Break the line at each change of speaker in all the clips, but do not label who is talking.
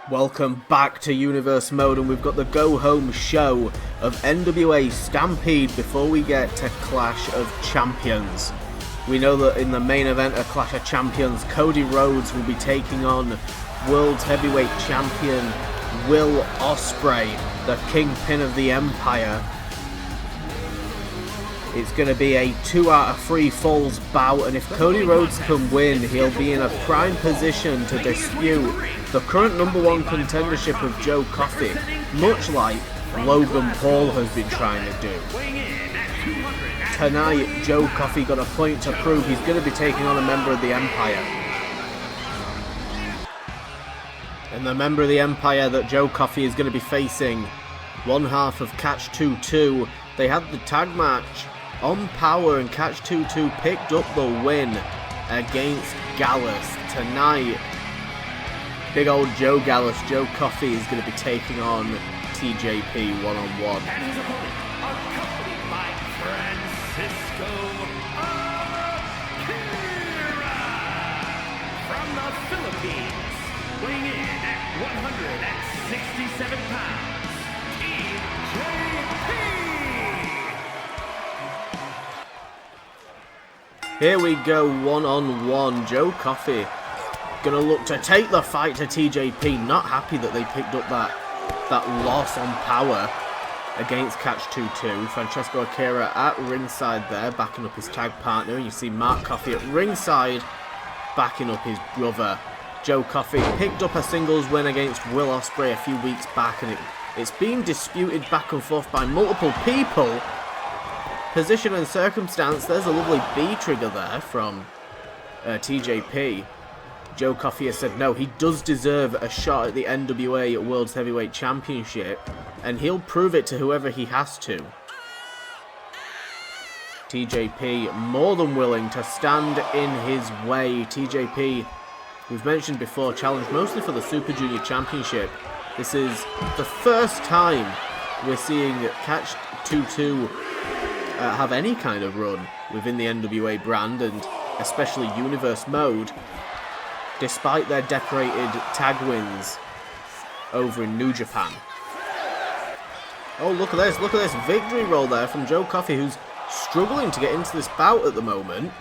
Welcome back to Universe Mode, and we've got the go-home show of NWA Stampede before we get to Clash of Champions. We know that in the main event of Clash of Champions, Cody Rhodes will be taking on World Heavyweight Champion Will Ospreay, the Kingpin of the Empire. It's going to be a 2 out of 3 falls bout, and if Cody Rhodes can win, he'll be in a prime position to dispute the current #1 contendership of Joe Coffey, much like Logan Paul has been trying to do. Tonight, Joe Coffey got a point to prove. He's going to be taking on a member of the Empire. And the member of the Empire that Joe Coffey is going to be facing, one half of Catch 22. They had the tag match on Power, and Catch 22 picked up the win against Gallus. Tonight, big old Joe Gallus, Joe Coffey, is going to be taking on TJP one-on-one.
And his opponent, accompanied by Francisco Akira from the Philippines, weighing in at 167 pounds, TJP.
Here we go, one-on-one. Joe Coffey gonna look to take the fight to TJP. Not happy that they picked up that loss on Power against Catch 22. Francesco Akira at ringside there, backing up his tag partner. And you see Mark Coffey at ringside, backing up his brother. Joe Coffey picked up a singles win against Will Ospreay a few weeks back, and it's been disputed back and forth by multiple people. Position and circumstance, there's a lovely B trigger there from TJP. Joe Coffey has said no, he does deserve a shot at the NWA World Heavyweight Championship, and he'll prove it to whoever he has to. TJP more than willing to stand in his way. TJP, we've mentioned before, challenged mostly for the Super Junior Championship. This is the first time we're seeing Catch 22 have any kind of run within the NWA brand, and especially Universe Mode, despite their decorated tag wins over in New Japan. Oh, look at this victory roll there from Joe Coffey, who's struggling to get into this bout at the moment.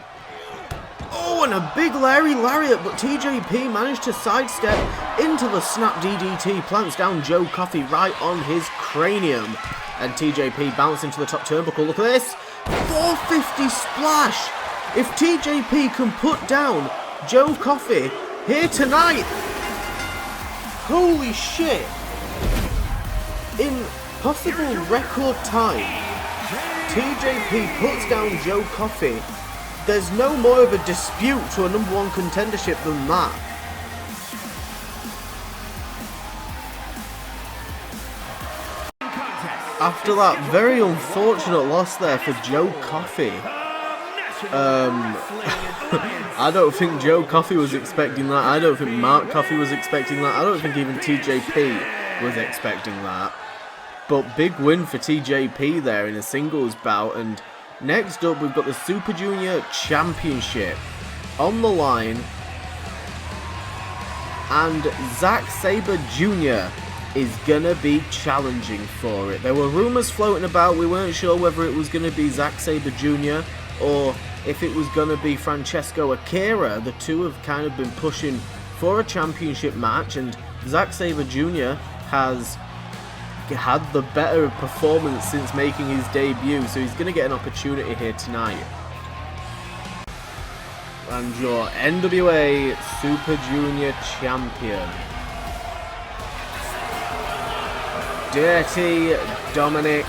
Oh, and a big Larry Lariat, but TJP managed to sidestep into the snap DDT, plants down Joe Coffey right on his cranium. And TJP bouncing to the top turnbuckle. Look at this! 450 splash! If TJP can put down Joe Coffey here tonight, holy shit! In possible record time, TJP puts down Joe Coffey. There's no more of a dispute to a #1 contendership than that. After that very unfortunate loss there for Joe Coffey, I don't think Joe Coffey was expecting that. I don't think Mark Coffey was expecting that. I don't think even TJP was expecting that. But big win for TJP there in a singles bout. And next up, we've got the Super Junior Championship on the line. And Zack Sabre Jr. is gonna be challenging for it. There were rumours floating about. We weren't sure whether it was gonna be Zack Sabre Jr. or if it was gonna be Francesco Akira. The two have kind of been pushing for a championship match, and Zack Sabre Jr. has had the better performance since making his debut, so he's gonna get an opportunity here tonight. And your NWA Super Junior Champion, Dirty Dominic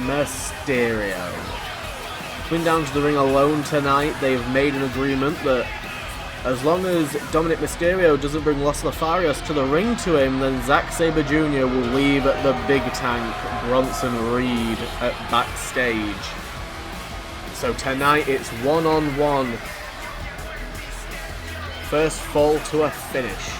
Mysterio. Been down to the ring alone tonight. They've made an agreement that as long as Dominic Mysterio doesn't bring Los Lotharios to the ring to him, then Zack Sabre Jr. will leave the big tank, Bronson Reed, at backstage. So tonight it's one-on-one. First fall to a finish.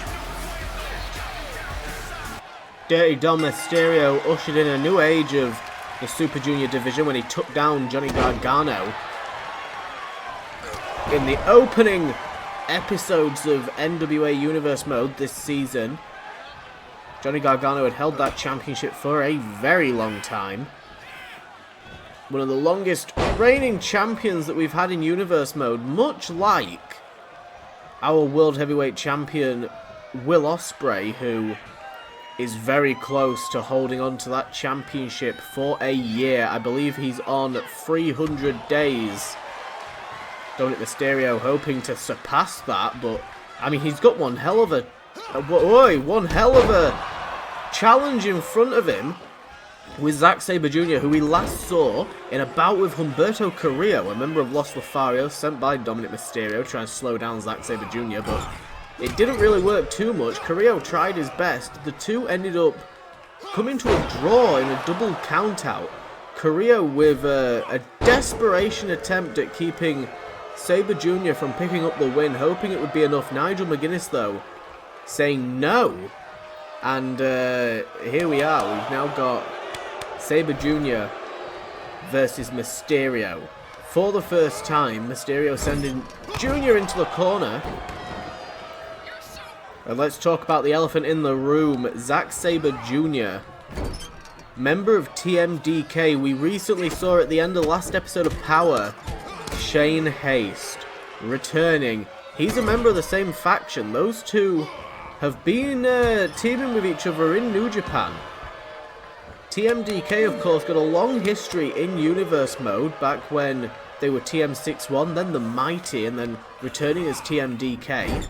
Dirty Dom Mysterio ushered in a new age of the Super Junior division when he took down Johnny Gargano in the opening episodes of NWA Universe Mode this season. Johnny Gargano had held that championship for a very long time. One of the longest reigning champions that we've had in Universe Mode, much like our World Heavyweight Champion Will Ospreay, who is very close to holding on to that championship for a year. I believe he's on 300 days. Dominic Mysterio hoping to surpass that, but I mean, he's got one hell of a challenge in front of him with Zack Sabre Jr., who we last saw in a bout with Humberto Carrillo, a member of Los Lotharios sent by Dominic Mysterio, trying to slow down Zack Sabre Jr., but it didn't really work too much. Carrillo tried his best. The two ended up coming to a draw in a double countout. Carrillo with a desperation attempt at keeping Sabre Jr. from picking up the win, hoping it would be enough. Nigel McGuinness, though, saying no. And here we are. We've now got Sabre Jr. versus Mysterio. For the first time, Mysterio sending Jr. into the corner. And let's talk about the elephant in the room. Zack Sabre Jr., member of TMDK. We recently saw at the end of the last episode of Power, Shane Haste returning. He's a member of the same faction. Those two have been teaming with each other in New Japan. TMDK, of course, got a long history in Universe Mode back when they were TM61, then the Mighty, and then returning as TMDK.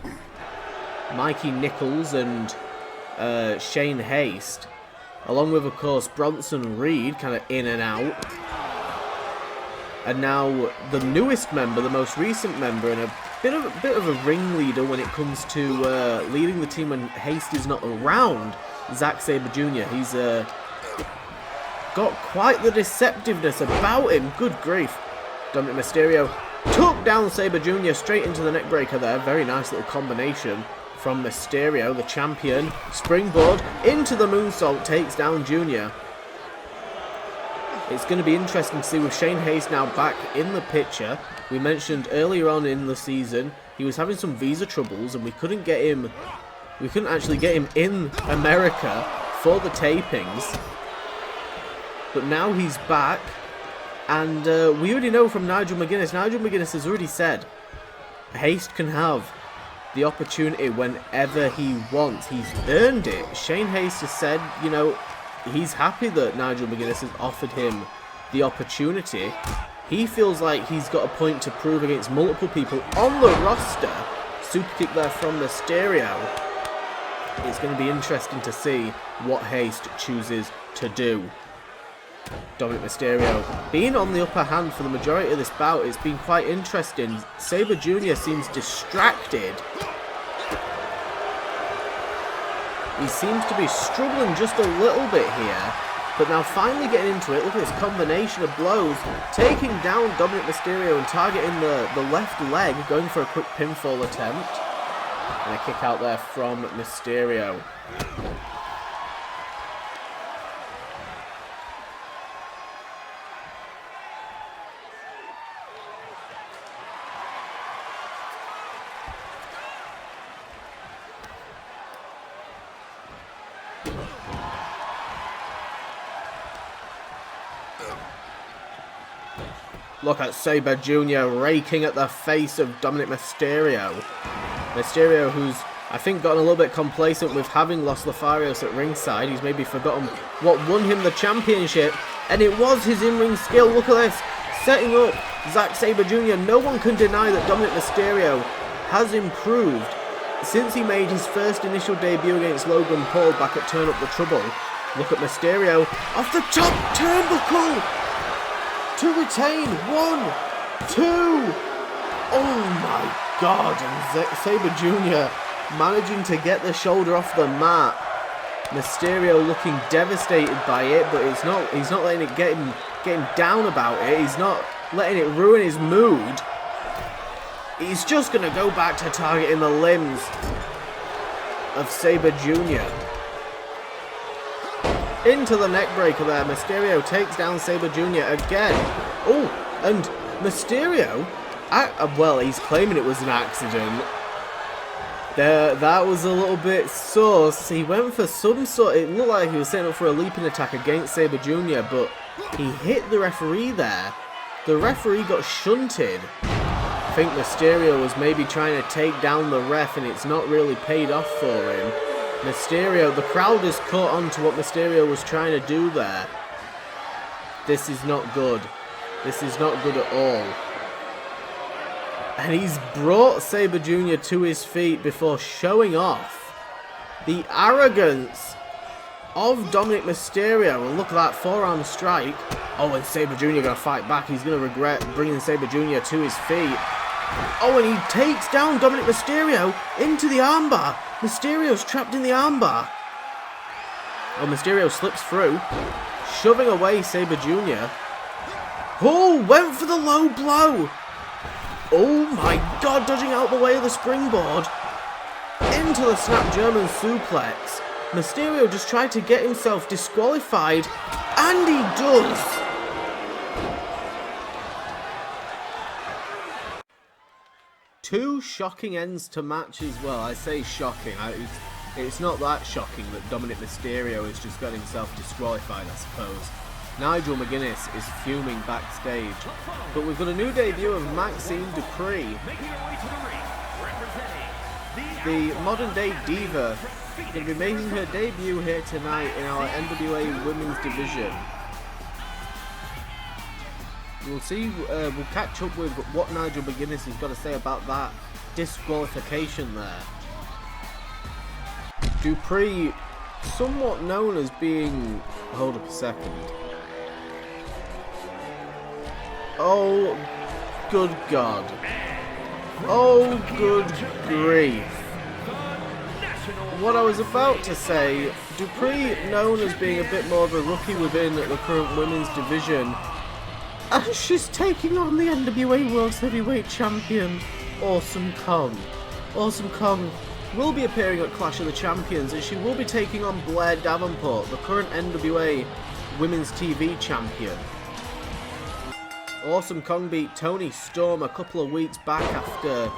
Mikey Nichols and Shane Haste, along with, of course, Bronson Reed, kind of in and out. And now the newest member, the most recent member, and a bit of a ringleader when it comes to leading the team when Haste is not around, Zack Sabre Jr. He's got quite the deceptiveness about him. Good grief. Dominic Mysterio took down Sabre Jr. straight into the neckbreaker there. Very nice little combination from Mysterio, the champion. Springboard into the moonsault, takes down Jr. It's going to be interesting to see with Shane Haste now back in the picture. We mentioned earlier on in the season he was having some visa troubles and we couldn't actually get him in America for the tapings. But now he's back, and we already know from Nigel McGuinness. Nigel McGuinness has already said Haste can have the opportunity whenever he wants. He's earned it. Shane Haste has said, you know, he's happy that Nigel McGuinness has offered him the opportunity. He feels like he's got a point to prove against multiple people on the roster. Super kick there from Mysterio. It's going to be interesting to see what Haste chooses to do. Dominic Mysterio being on the upper hand for the majority of this bout. It's been quite interesting. Sabre Jr. seems distracted. He seems to be struggling just a little bit here, but now finally getting into it. Look at this combination of blows, taking down Dominic Mysterio and targeting the left leg, going for a quick pinfall attempt. And a kick out there from Mysterio. Look at Sabre Jr. raking at the face of Dominic Mysterio. Mysterio, who's, I think, gotten a little bit complacent with having Los Lotharios at ringside. He's maybe forgotten what won him the championship, and it was his in-ring skill. Look at this, setting up Zack Sabre Jr. No one can deny that Dominic Mysterio has improved since he made his first initial debut against Logan Paul back at Turn Up the Trouble. Look at Mysterio off the top turnbuckle to retain. 1, 2. Oh my God! And Sabre Jr. managing to get the shoulder off the mat. Mysterio looking devastated by it, but he's not letting it get him down about it. He's not letting it ruin his mood. He's just gonna go back to targeting the limbs of Sabre Jr. Into the neckbreaker there. Mysterio takes down Sabre Jr. again. Oh, and Mysterio, well, he's claiming it was an accident. That was a little bit sus. He went for some sort. It looked like he was setting up for a leaping attack against Sabre Jr., but he hit the referee there. The referee got shunted. I think Mysterio was maybe trying to take down the ref, and it's not really paid off for him. Mysterio, the crowd is caught on to what Mysterio was trying to do there. This is not good. This is not good at all. And he's brought Sabre Jr. to his feet before showing off the arrogance of Dominic Mysterio. And look at that forearm strike. Oh, and Sabre Jr. going to fight back. He's going to regret bringing Sabre Jr. to his feet. Oh, and he takes down Dominic Mysterio into the armbar. Mysterio's trapped in the armbar. Oh, Mysterio slips through, shoving away Sabre Jr. Oh, went for the low blow. Oh my god, dodging out the way of the springboard. Into the snap German suplex. Mysterio just tried to get himself disqualified, and he does. Two shocking ends to matches. Well, I say shocking. It's not that shocking that Dominic Mysterio has just got himself disqualified, I suppose. Nigel McGuinness is fuming backstage. But we've got a new debut of Maxine Dupree. The modern day diva going to be making her debut here tonight in our NWA Women's Division. We'll see, we'll catch up with what Nigel McGuinness has got to say about that disqualification there. Dupree, somewhat known as being... Hold up a second. Oh, good God. Oh, good grief. What I was about to say, Dupree, known as being a bit more of a rookie within the current women's division, and she's taking on the NWA World Heavyweight Champion, Awesome Kong. Awesome Kong will be appearing at Clash of the Champions, and she will be taking on Blair Davenport, the current NWA Women's TV Champion. Awesome Kong beat Toni Storm a couple of weeks back after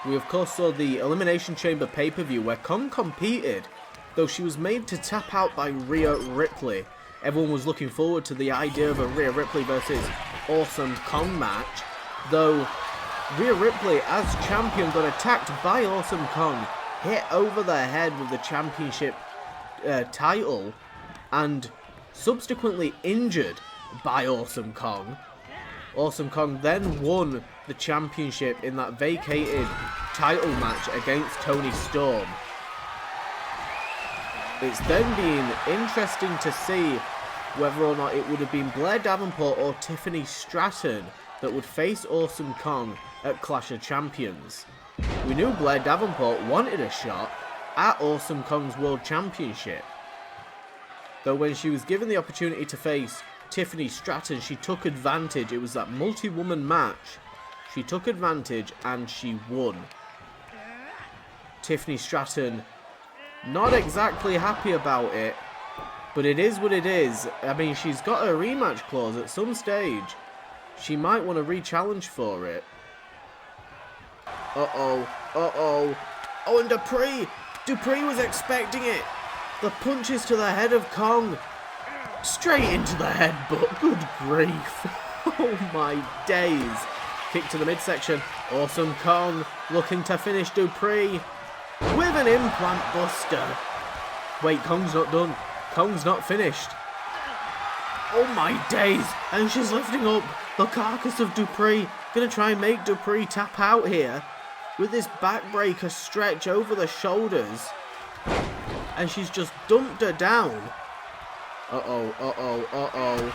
we of course saw the Elimination Chamber pay-per-view where Kong competed, though she was made to tap out by Rhea Ripley. Everyone was looking forward to the idea of a Rhea Ripley versus Awesome Kong match, though Rhea Ripley as champion got attacked by Awesome Kong, hit over the head with the championship title, and subsequently injured by Awesome Kong. Awesome Kong then won the championship in that vacated title match against Toni Storm. It's then been interesting to see whether or not it would have been Blair Davenport or Tiffany Stratton that would face Awesome Kong at Clash of Champions. We knew Blair Davenport wanted a shot at Awesome Kong's World Championship, though when she was given the opportunity to face Tiffany Stratton, she took advantage. It was that multi-woman match. She took advantage and she won. Tiffany Stratton, not exactly happy about it, but it is what it is. I mean, she's got a rematch clause at some stage. She might want to re-challenge for it. Uh-oh, uh-oh. Oh, and Dupree! Dupree was expecting it! The punches to the head of Kong. Straight into the headbutt. Good grief. Oh my days. Kick to the midsection. Awesome Kong looking to finish Dupree with an implant buster. Wait, Kong's not done. Kong's not finished. Oh my days. And she's lifting up the carcass of Dupree. Gonna try and make Dupree tap out here with this backbreaker stretch over the shoulders. And she's just dumped her down. Uh-oh, uh-oh, uh-oh.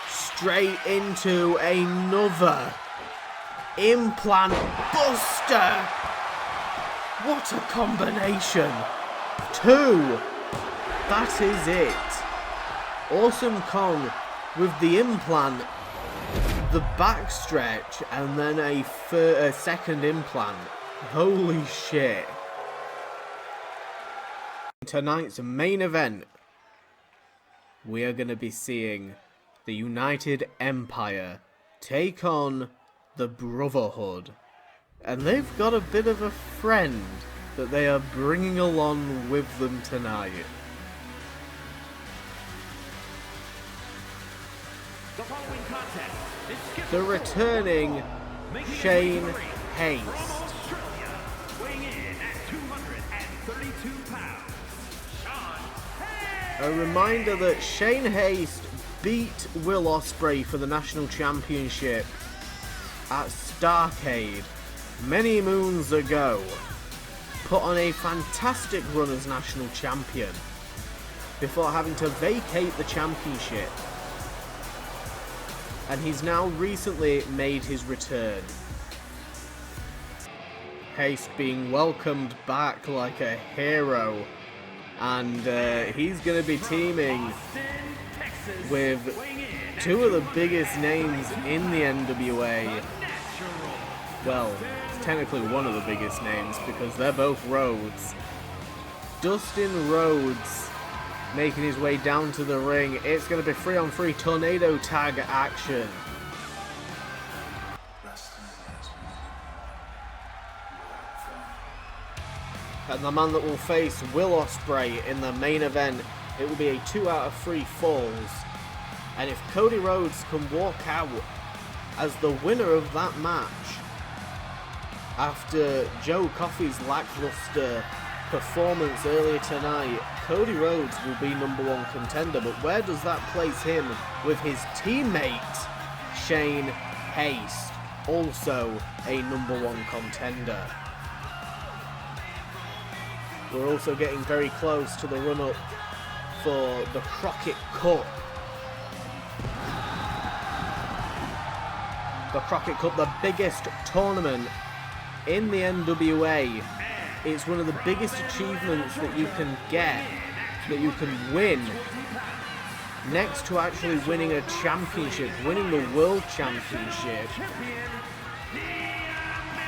Straight into another implant buster. What a combination. 2. That is it. Awesome Kong with the implant, the back stretch, and then a second implant. Holy shit. Tonight's main event, we are going to be seeing the United Empire take on the Brotherhood. And they've got a bit of a friend that they are bringing along with them tonight.
The following contest is scheduled
The returning Shane Haste.
from Australia, weighing in at 232 pounds, Sean Hayes.
A reminder that Shane Haste beat Will Ospreay for the national championship at Stampede many moons ago. Put on a fantastic run as national champion before having to vacate the championship. And he's now recently made his return. Haste being welcomed back like a hero. And he's going to be teaming with two of the biggest names in the NWA. Well, it's technically one of the biggest names because they're both Rhodes. Dustin Rhodes making his way down to the ring. It's going to be 3-on-3 tornado tag action. And the man that will face Will Ospreay in the main event, it will be a 2 out of 3 falls. And if Cody Rhodes can walk out as the winner of that match, after Joe Coffey's lackluster performance earlier tonight, Cody Rhodes will be #1 contender. But where does that place him with his teammate Shane Haste, also a #1 contender? We're also getting very close to the run-up for the Crockett Cup. The Crockett Cup, the biggest tournament in the NWA. It's one of the biggest achievements that you can get, that you can win, next to actually winning a championship, winning the World Championship.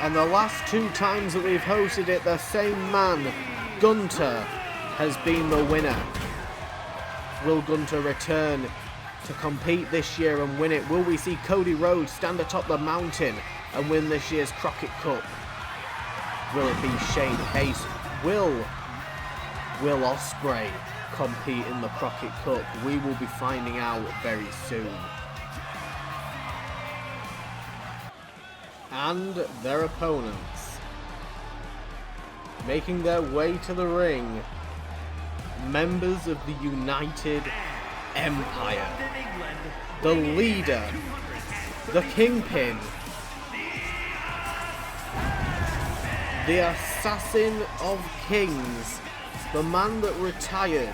And the last 2 times that we've hosted it, the same man, Gunter, has been the winner. Will Gunter return to compete this year and win it? Will we see Cody Rhodes stand atop the mountain and win this year's Crockett Cup? Will it be Shane Haste? Will Ospreay compete in the Crockett Cup? We will be finding out very soon. And their opponents, making their way to the ring, members of the United Empire, the leader, the kingpin, the assassin of kings, the man that retired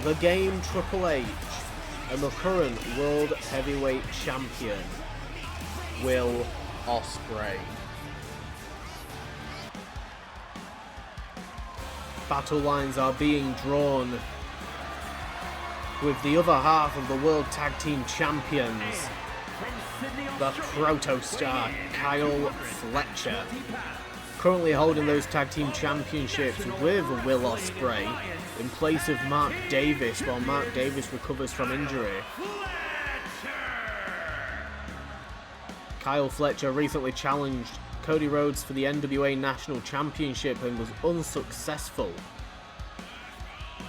the game Triple H, and the current world heavyweight champion, Will Ospreay. Battle lines are being drawn with the other half of the World Tag Team Champions, the Proto-Star Kyle Fletcher, currently holding those Tag Team Championships with Will Ospreay in place of Mark Davis while Mark Davis recovers from injury. Kyle Fletcher recently challenged Cody Rhodes for the NWA National Championship and was unsuccessful,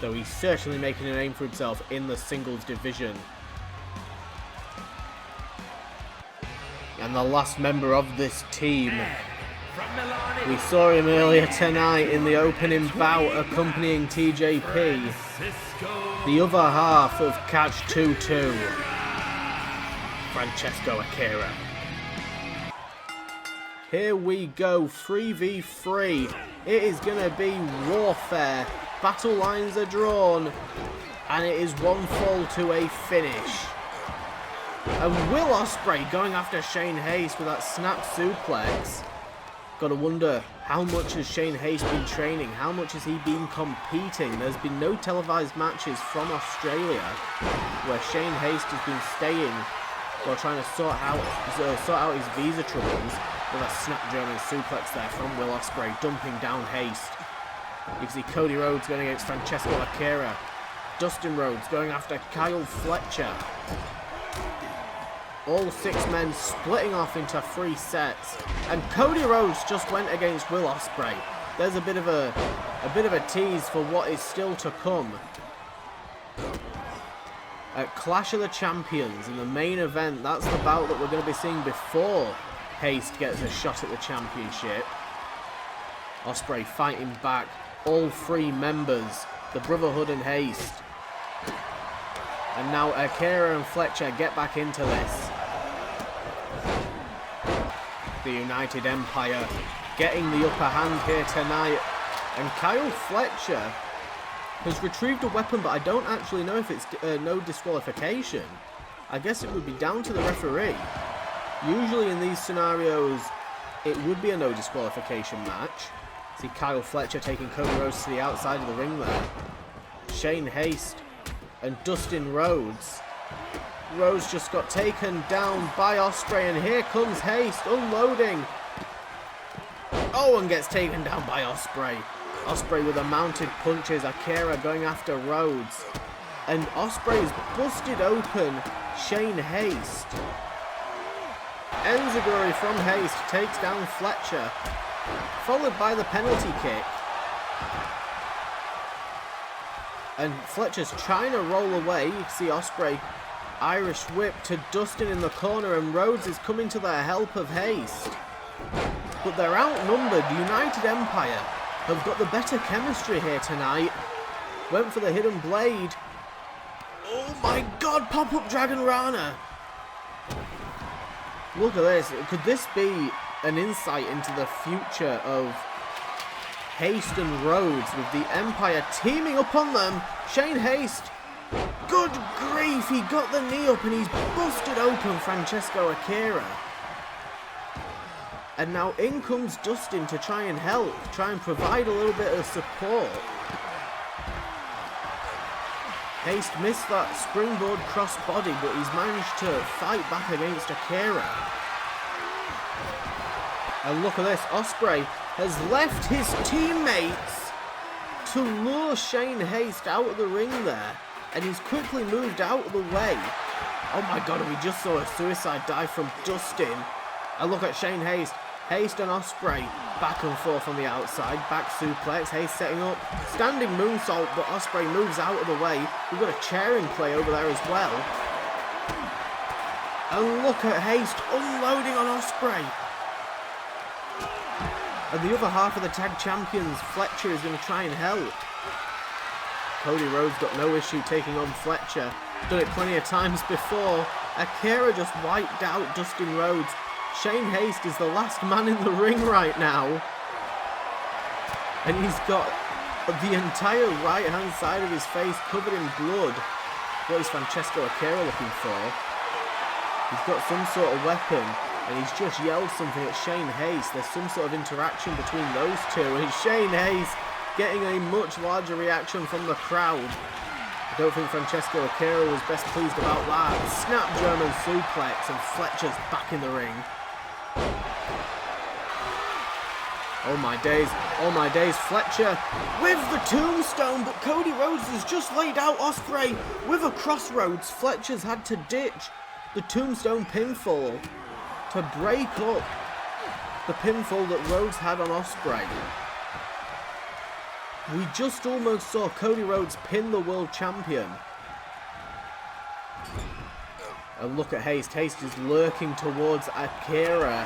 though he's certainly making a name for himself in the singles division. And the last member of this team, we saw him earlier tonight in the opening bout accompanying TJP, the other half of Catch 22, Francesco Akira. Here we go, 3v3. It is going to be warfare. Battle lines are drawn, and it is 1 fall to a finish. And Will Ospreay going after Shane Haste with that snap suplex. Gotta wonder, how much has Shane Haste been training? How much has he been competing? There's been no televised matches from Australia where Shane Haste has been staying while trying to sort out his visa troubles. With a snap German suplex there from Will Ospreay, dumping down Haste. You can see Cody Rhodes going against Francesco Akira. Dustin Rhodes going after Kyle Fletcher. All 6 men splitting off into 3 sets. And Cody Rhodes just went against Will Ospreay. there's a bit of a tease for what is still to come. At Clash of the Champions in the main event, that's the bout that we're going to be seeing before Haste gets a shot at the championship. Ospreay fighting back, all three members, the Brotherhood and Haste. And now Akira and Fletcher get back into this. The United Empire getting the upper hand here tonight. And Kyle Fletcher has retrieved a weapon, but I don't actually know if it's no disqualification. I guess it would be down to the referee. Usually in these scenarios, it would be a no disqualification match. See Kyle Fletcher taking Cody Rhodes to the outside of the ring there. Shane Haste and Dustin Rhodes. Rhodes just got taken down by Ospreay, and here comes Haste unloading. Oh, and gets taken down by Ospreay. Ospreay with the mounted punches. Akira going after Rhodes. And Ospreay's busted open Shane Haste. Enziguri from Haste takes down Fletcher, followed by the penalty kick. And Fletcher's trying to roll away. You can see Ospreay Irish whip to Dustin in the corner, and Rhodes is coming to the help of Haste. But they're outnumbered. United Empire have got the better chemistry here tonight. Went for the hidden blade. Oh my god, pop-up Dragon Rana. Look at this. Could this be an insight into the future of Haste and Rhodes with the Empire teaming up on them? Shane Haste. Good grief, he got the knee up and he's busted open Francesco Akira. And now in comes Dustin to try and help, try and provide a little bit of support. Haste missed that springboard crossbody, but he's managed to fight back against Akira. And look at this, Ospreay has left his teammates to lure Shane Haste out of the ring there. And he's quickly moved out of the way. Oh my god, we just saw a suicide dive from Dustin. And look at Shane Haste. Haste and Ospreay back and forth on the outside. Back suplex. Haste setting up. Standing moonsault, but Ospreay moves out of the way. We've got a chair in play over there as well. And look at Haste unloading on Ospreay. And the other half of the tag champions, Fletcher, is going to try and help. Cody Rhodes got no issue taking on Fletcher. Done it plenty of times before. Akira just wiped out Dustin Rhodes. Shane Haste is the last man in the ring right now. And he's got the entire right hand side of his face covered in blood. What is Francesco Akira looking for? He's got some sort of weapon and he's just yelled something at Shane Haste. There's some sort of interaction between those two, and Shane Haste getting a much larger reaction from the crowd. I don't think Francesco Akira was best pleased about that. Snap German suplex, and Fletcher's back in the ring. Oh my days, Fletcher with the tombstone, but Cody Rhodes has just laid out Ospreay with a crossroads. Fletcher's had to ditch the tombstone pinfall to break up the pinfall that Rhodes had on Ospreay. We just almost saw Cody Rhodes pin the world champion. And look at Haste. Haste is lurking towards Akira.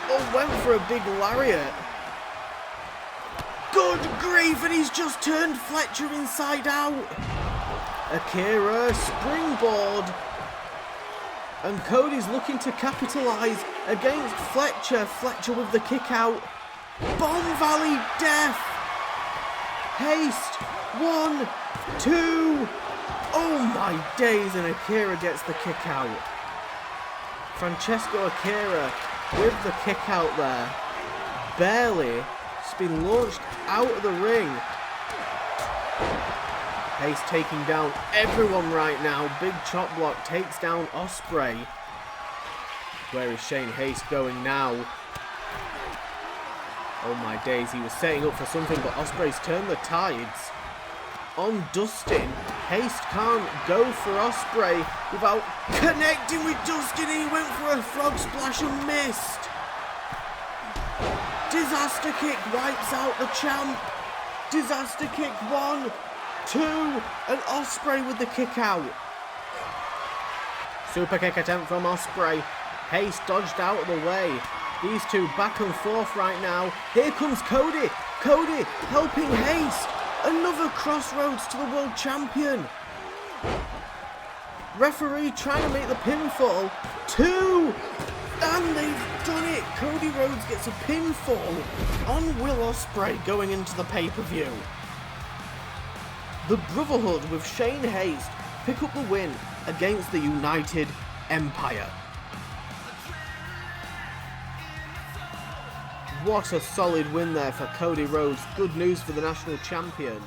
Oh, went for a big lariat. Good grief, and he's just turned Fletcher inside out. Akira, springboard. And Cody's looking to capitalise against Fletcher. Fletcher with the kick out. Bomb Valley Death. Haste. 1, 2. Oh my days, and Akira gets the kick out. Francesco Akira with the kick out there. Barely. Just been launched out of the ring. Haste taking down everyone right now. Big chop block takes down Ospreay. Where is Shane Haste going now? Oh my days, he was setting up for something, but Ospreay's turned the tides on Dustin. Haste can't go for Ospreay without connecting with Dustin. He went for a frog splash and missed. Disaster kick wipes out the champ. Disaster kick 1, 2, and Ospreay with the kick out. Super kick attempt from Ospreay. Hayes dodged out of the way. These two back and forth right now. Here comes Cody. Cody helping Hayes. Another crossroads to the world champion. Referee trying to make the pinfall. 2! And they've done it. Cody Rhodes gets a pinfall on Will Ospreay going into the pay-per-view. The Brotherhood with Shane Hayes pick up the win against the United Empire. What a solid win there for Cody Rhodes. Good news for the national champion.